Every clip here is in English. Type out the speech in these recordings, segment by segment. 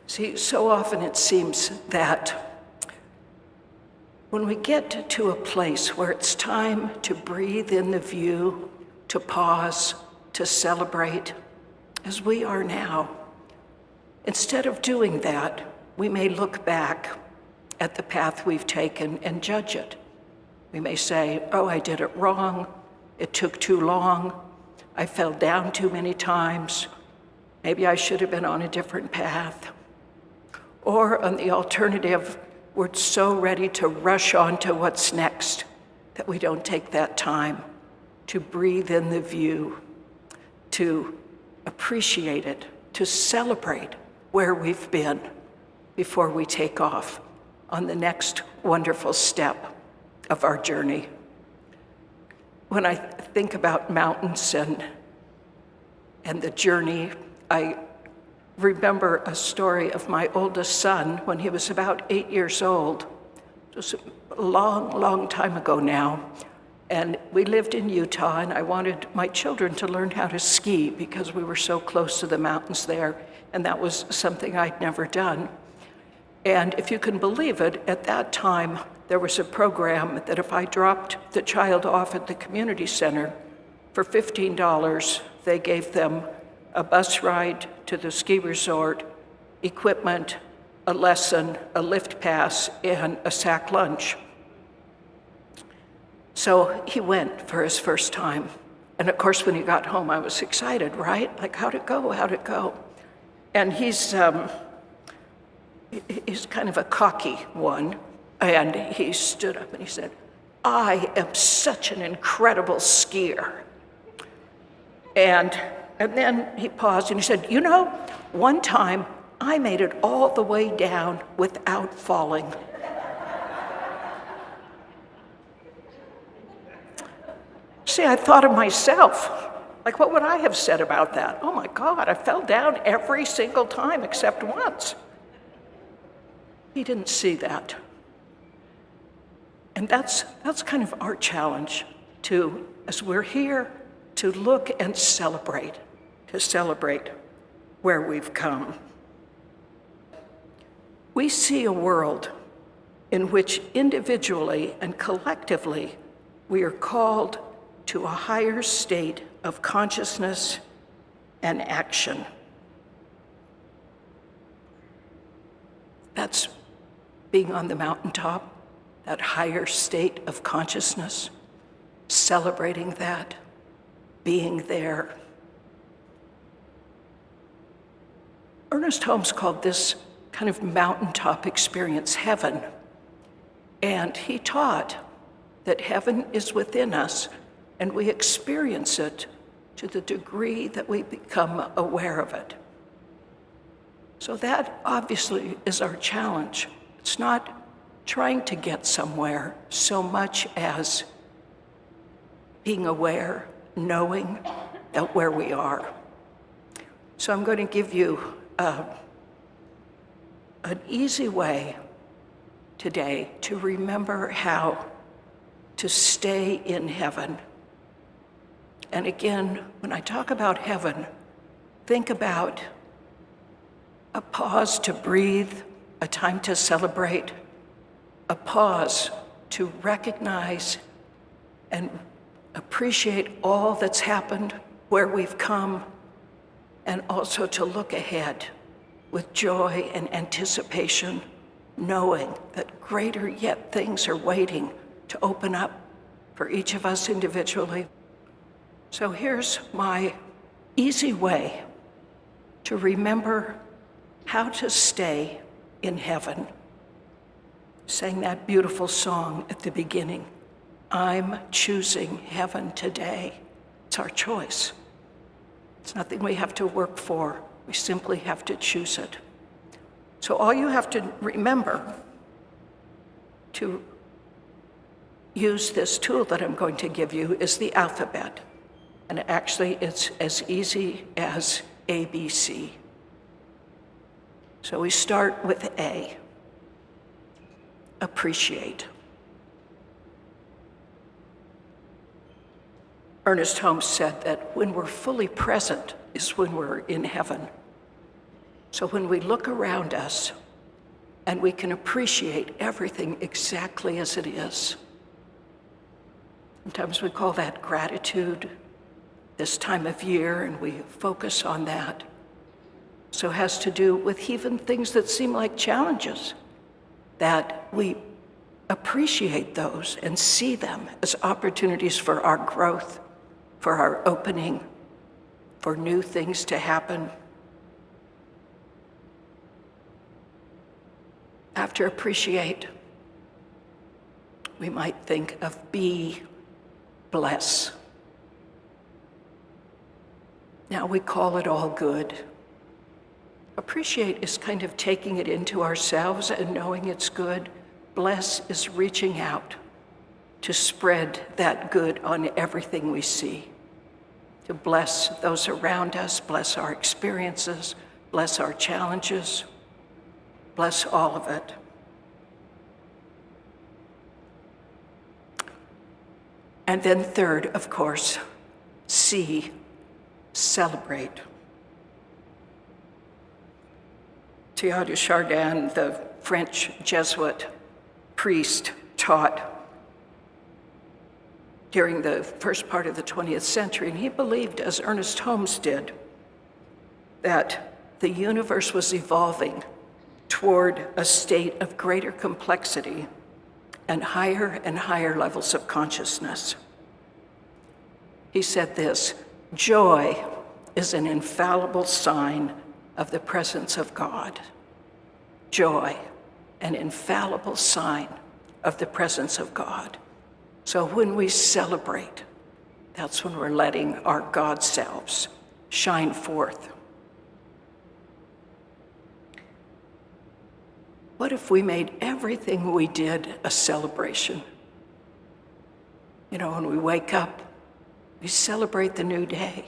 See, so often it seems that when we get to a place where it's time to breathe in the view, to pause, to celebrate, as we are now, instead of doing that, we may look back at the path we've taken and judge it. We may say, oh, I did it wrong, it took too long, I fell down too many times, maybe I should have been on a different path. Or on the alternative, we're so ready to rush on to what's next that we don't take that time to breathe in the view, to appreciate it, to celebrate where we've been before we take off on the next wonderful step of our journey. When I think about mountains and the journey, I remember a story of my oldest son when he was about 8 years old. It was a long, long time ago now. And we lived in Utah, and I wanted my children to learn how to ski because we were so close to the mountains there, and that was something I'd never done. And if you can believe it, at that time, there was a program that if I dropped the child off at the community center, for $15, they gave them a bus ride to the ski resort, equipment, a lesson, a lift pass, and a sack lunch. So he went for his first time. And of course, when he got home, I was excited, right? Like, how'd it go? How'd it go? And he's kind of a cocky one. And he stood up and he said, I am such an incredible skier. And then he paused and he said, you know, one time I made it all the way down without falling. See, I thought of myself, like, what would I have said about that? Oh my God, I fell down every single time except once. He didn't see that. And that's kind of our challenge to, as we're here, to look and celebrate, where we've come. We see a world in which individually and collectively we are called to a higher state of consciousness and action. That's being on the mountaintop, that higher state of consciousness, celebrating that, being there. Ernest Holmes called this kind of mountaintop experience heaven, and he taught that heaven is within us, and we experience it to the degree that we become aware of it. So that obviously is our challenge. It's not trying to get somewhere so much as being aware, knowing that where we are. So I'm going to give you an easy way today to remember how to stay in heaven. And again, when I talk about heaven, think about a pause to breathe, a time to celebrate, a pause to recognize and appreciate all that's happened, where we've come, and also to look ahead with joy and anticipation, knowing that greater yet things are waiting to open up for each of us individually. So here's my easy way to remember how to stay in heaven. Sang that beautiful song at the beginning, I'm choosing heaven today. It's our choice. It's nothing we have to work for. We simply have to choose it. So all you have to remember to use this tool that I'm going to give you is the alphabet. And actually, it's as easy as ABC. So we start with A, appreciate. Ernest Holmes said that when we're fully present is when we're in heaven. So when we look around us and we can appreciate everything exactly as it is, sometimes we call that gratitude this time of year, and we focus on that. So it has to do with even things that seem like challenges, that we appreciate those and see them as opportunities for our growth, for our opening, for new things to happen. After appreciate, we might think of be, bless. Now we call it all good. Appreciate is kind of taking it into ourselves and knowing it's good. Bless is reaching out to spread that good on everything we see, to bless those around us, bless our experiences, bless our challenges, bless all of it. And then third, of course, see, celebrate. Teilhard de Chardin, the French Jesuit priest, taught during the first part of the 20th century, and he believed, as Ernest Holmes did, that the universe was evolving toward a state of greater complexity and higher levels of consciousness. He said this: joy is an infallible sign of the presence of God. Joy, an infallible sign of the presence of God. So when we celebrate, that's when we're letting our God selves shine forth. What if we made everything we did a celebration? You know, when we wake up, we celebrate the new day.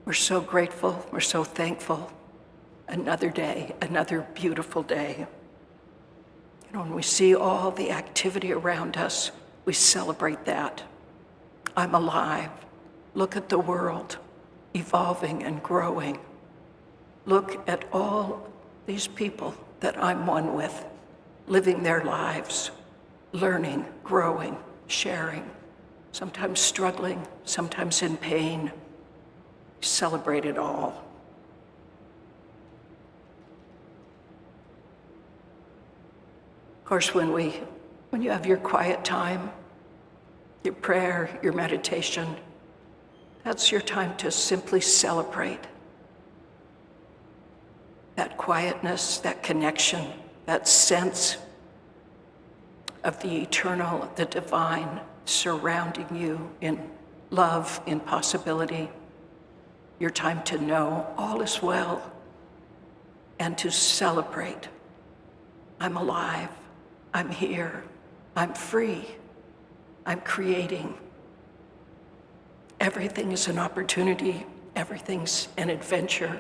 We're so grateful, we're so thankful. Another day, another beautiful day. You know, when we see all the activity around us, we celebrate that. I'm alive. Look at the world evolving and growing. Look at all these people that I'm one with, living their lives, learning, growing, sharing, sometimes struggling, sometimes in pain. Celebrate it all. Of course, when you have your quiet time, your prayer, your meditation, that's your time to simply celebrate that quietness, that connection, that sense of the eternal, the divine surrounding you in love, in possibility. Your time to know all is well and to celebrate. I'm alive, I'm here, I'm free, I'm creating. Everything is an opportunity, everything's an adventure.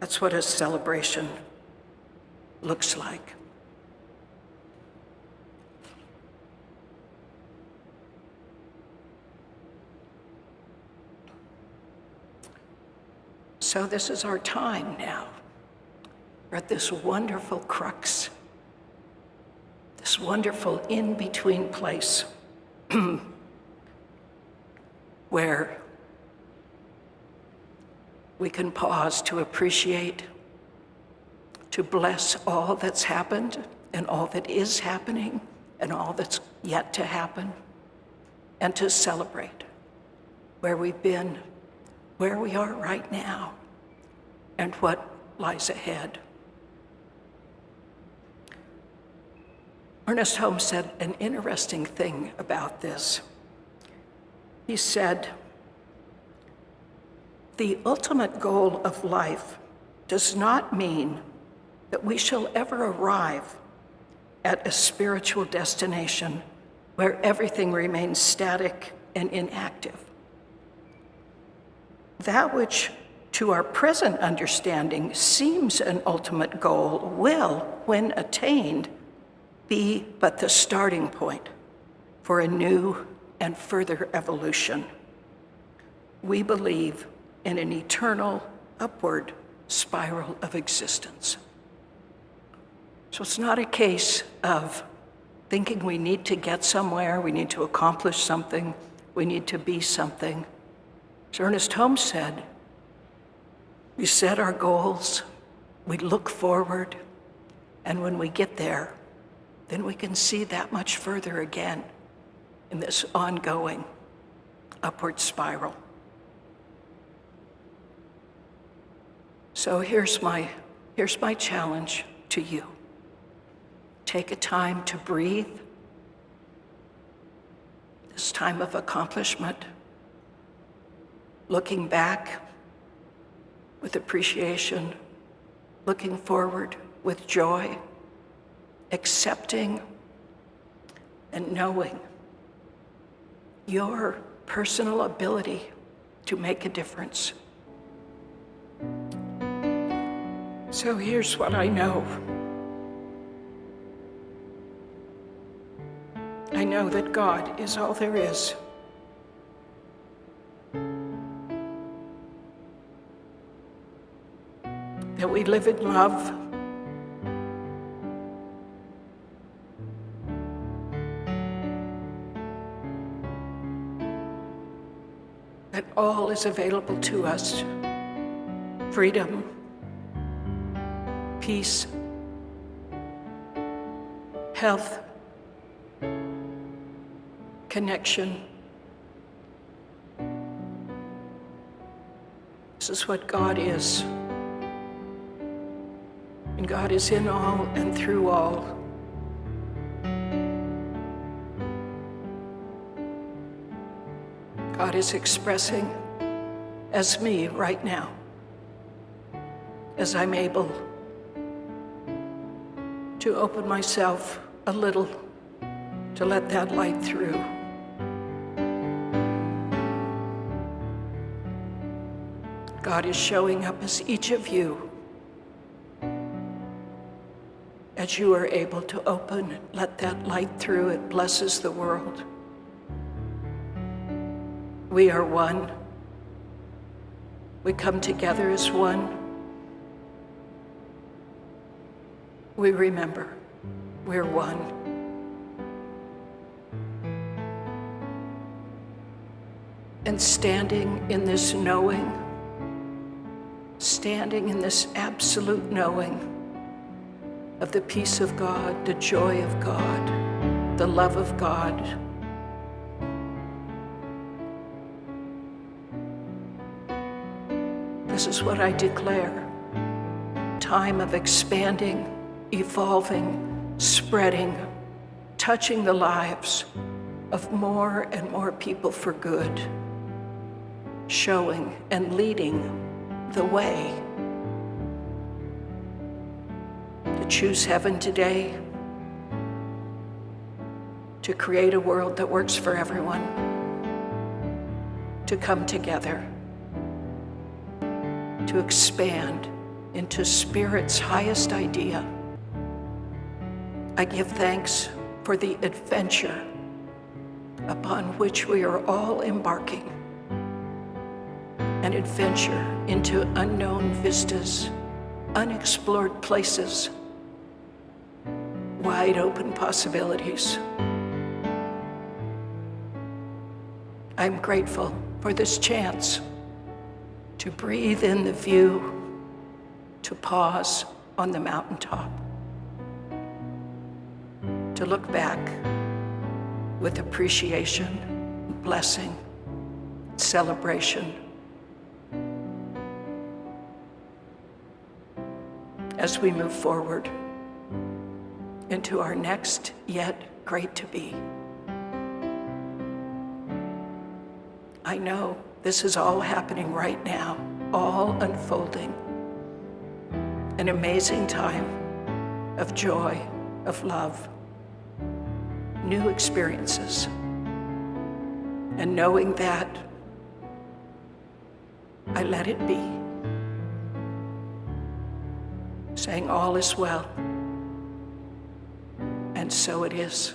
That's what a celebration looks like. So this is our time now. We're at this wonderful crux, this wonderful in-between place where we can pause to appreciate, to bless all that's happened and all that is happening and all that's yet to happen, and to celebrate where we've been, where we are right now, and what lies ahead. Ernest Holmes said an interesting thing about this. He said, "The ultimate goal of life does not mean that we shall ever arrive at a spiritual destination where everything remains static and inactive. That which to our present understanding seems an ultimate goal will, when attained, be but the starting point for a new and further evolution. We believe in an eternal upward spiral of existence. So it's not a case of thinking we need to get somewhere, we need to accomplish something, we need to be something. As Ernest Holmes said, we set our goals, we look forward, and when we get there, then we can see that much further again in this ongoing upward spiral. So here's my challenge to you. Take a time to breathe, this time of accomplishment, looking back with appreciation, looking forward with joy, accepting and knowing your personal ability to make a difference. So here's what I know. I know that God is all there is. That we live in love. That all is available to us. Freedom, peace, health, connection. This is what God is. And God is in all and through all. God is expressing as me right now, as I'm able to open myself a little to let that light through. God is showing up as each of you, as you are able to open, let that light through. It blesses the world. We are one. We come together as one. We remember we're one. And standing in this knowing, standing in this absolute knowing of the peace of God, the joy of God, the love of God, this is what I declare. Time of expanding, evolving, spreading, touching the lives of more and more people for good, showing and leading the way to choose heaven today, to create a world that works for everyone, to come together, to expand into Spirit's highest idea. I give thanks for the adventure upon which we are all embarking, an adventure into unknown vistas, unexplored places, wide open possibilities. I'm grateful for this chance to breathe in the view, to pause on the mountaintop, to look back with appreciation, blessing, celebration, as we move forward into our next yet great to be. I know this is all happening right now, all unfolding. An amazing time of joy, of love, new experiences. And knowing that, I let it be. Saying all is well. And so it is.